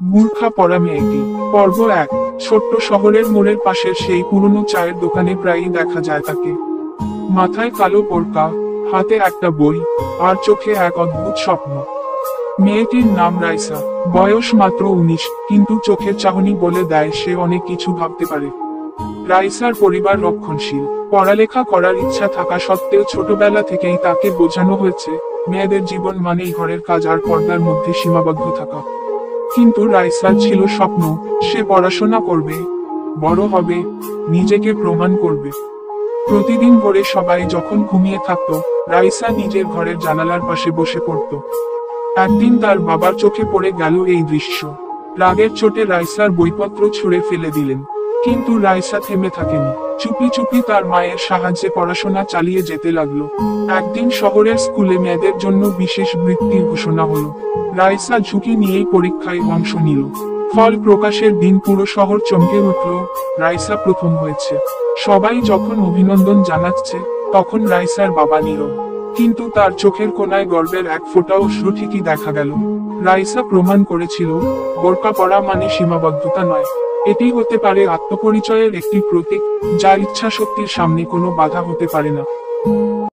মূর্খা পড়া মেয়েটি। পর্ব 1। ছোট্ট শহরের মোড়ের পাশের সেই পুরনো চায়ের দোকানে প্রায়ই দেখা যায় তাকে। মাথায় কালো বোরকা, হাতে একটা বই, আর চোখে এক অদ্ভুত স্বপ্ন। মেয়েটির নাম রাইসা। বয়স মাত্র 19, কিন্তু চোখের চাহনি বলে দেয় সে অনেক কিছু ভাবতে পারে। রাইসার পরিবার রক্ষণশীল। পড়ালেখা করার ইচ্ছা থাকা সত্ত্বেও ছোটবেলা থেকেই তাকে বোঝানো হয়েছে, মেয়েদের জীবন মানেই ঘরের কাজ আর পর্দার মধ্যে সীমাবদ্ধ থাকা। কিন্তু রাইসার ছিল স্বপ্ন, সে পড়াশোনা করবে, বড় হবে, নিজেকে প্রমাণ করবে। প্রতিদিন ভোরে সবাই যখন ঘুমিয়ে থাকতো, রাইসা নিজের ঘরের জানালার পাশে বসে পড়ত। একদিন তার বাবার চোখে পড়ে গেল এই দৃশ্য। রাগের চোটে রাইসার বইপত্র ছুঁড়ে ফেলে দিলেন। কিন্তু রাইসা থেমে থাকেনি। চুপি চুপি তার মায়ের সাহায্যে পড়াশোনা চালিয়ে যেতে লাগলো। একদিন শহরের স্কুলে মেয়েদের জন্য বিশেষ বৃত্তির ঘোষণা হলো। রাইসা ঝুঁকি নিয়েই পরীক্ষায় অংশ নিল। ফল প্রকাশের দিন পুরো শহর চমকে উঠল, রাইসা প্রথম হয়েছে। সবাই যখন অভিনন্দন জানাচ্ছে, তখন রাইসার বাবা নীরব। কিন্তু তার চোখের কোণায় গর্বের এক ফোঁটা অশ্রু ঠিকই দেখা গেল। রাইসা প্রমাণ করেছিল, বোরকা পরা মানে সীমাবদ্ধতা নয়, এটি হতে পারে আত্মপরিচয়ের একটি প্রতীক, যা ইচ্ছাশক্তির সামনে কোনো বাধা হতে পারে না।